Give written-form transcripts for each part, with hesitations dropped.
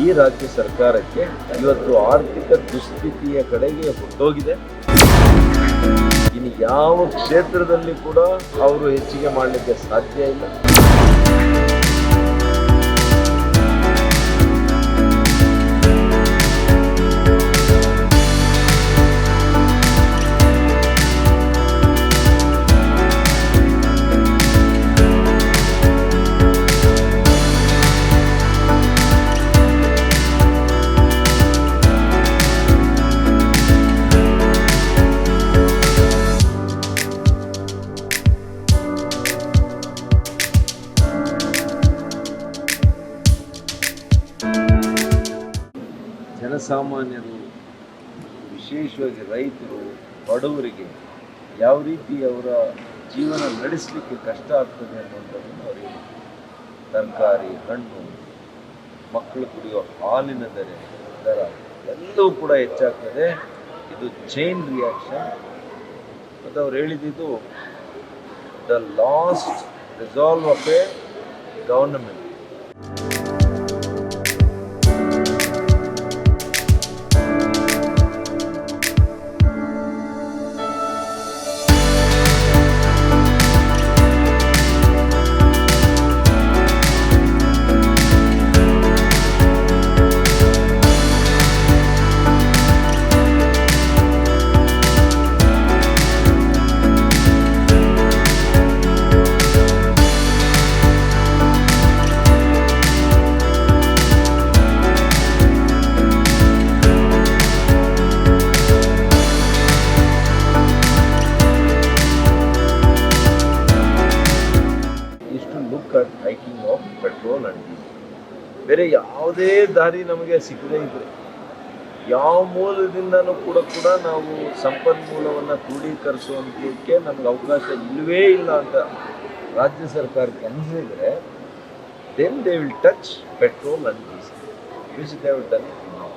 ಈ ರಾಜ್ಯ ಸರ್ಕಾರಕ್ಕೆ ಇವತ್ತು ಆರ್ಥಿಕ ದುಸ್ಥಿತಿಯ ಕಡೆಗೆ ಹೊರಟೋಗಿದೆ. ಇನ್ನು ಯಾವ ಕ್ಷೇತ್ರದಲ್ಲಿ ಕೂಡ ಅವರು ಹೆಚ್ಚಿಗೆ ಮಾಡಲಿಕ್ಕೆ ಸಾಧ್ಯ ಇಲ್ಲ. ಜನಸಾಮಾನ್ಯರು, ವಿಶೇಷವಾಗಿ ರೈತರು, ಬಡವರಿಗೆ ಯಾವ ರೀತಿ ಅವರ ಜೀವನ ನಡೆಸಲಿಕ್ಕೆ ಕಷ್ಟ ಆಗ್ತದೆ ಅನ್ನೋದನ್ನು ಅವರಿಗೆ ತರಕಾರಿ, ಹಣ್ಣು, ಮಕ್ಕಳು ಕುಡಿಯೋ ಹಾಲಿನ ದರ ಎಲ್ಲವೂ ಕೂಡ ಹೆಚ್ಚಾಗ್ತದೆ. ಇದು ಚೈನ್ ರಿಯಾಕ್ಷನ್. ಮತ್ತು ಅವ್ರು ಹೇಳಿದ್ದು the last resolve of A government. Hiking of petrol and diesel. ಬೇರೆ ಯಾವುದೇ ದಾರಿ ನಮಗೆ ಸಿಗದೇ ಇದ್ರೆ, ಯಾವ ಮೂಲದಿಂದನೂ ಕೂಡ ನಾವು ಸಂಪನ್ಮೂಲವನ್ನು ಕ್ರೋಢೀಕರಿಸುವಂಥಕ್ಕೆ ನಮ್ಗೆ ಅವಕಾಶ ಇಲ್ಲವೇ ಇಲ್ಲ ಅಂತ ರಾಜ್ಯ ಸರ್ಕಾರಕ್ಕೆ ಅನಿಸಿದರೆ, then they will touch petrol and diesel, which they will done now.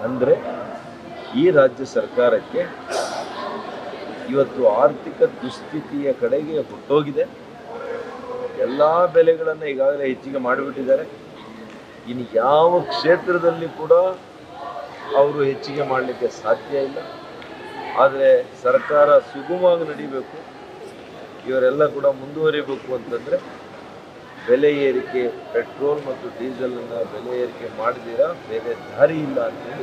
ಅಂದರೆ ಈ ರಾಜ್ಯ ಸರ್ಕಾರಕ್ಕೆ ಇವತ್ತು ಆರ್ಥಿಕ ದುಸ್ಥಿತಿಯ ಕಡೆಗೆ ಹೊರಟೋಗಿದೆ. ಎಲ್ಲ ಬೆಲೆಗಳನ್ನು ಈಗಾಗಲೇ ಹೆಚ್ಚಿಗೆ ಮಾಡಿಬಿಟ್ಟಿದ್ದಾರೆ. ಇನ್ನು ಯಾವ ಕ್ಷೇತ್ರದಲ್ಲಿ ಕೂಡ ಅವರು ಹೆಚ್ಚಿಗೆ ಮಾಡಲಿಕ್ಕೆ ಸಾಧ್ಯ ಇಲ್ಲ. ಆದರೆ ಸರ್ಕಾರ ಸುಗಮವಾಗಿ ನಡೀಬೇಕು, ಇವರೆಲ್ಲ ಕೂಡ ಮುಂದುವರಿಬೇಕು ಅಂತಂದರೆ ಬೆಲೆ ಏರಿಕೆ, ಪೆಟ್ರೋಲ್ ಮತ್ತು ಡೀಸೆಲನ್ನು ಬೆಲೆ ಏರಿಕೆ ಮಾಡದಿರ ಬೇರೆ ದಾರಿ ಇಲ್ಲ ಅಂತ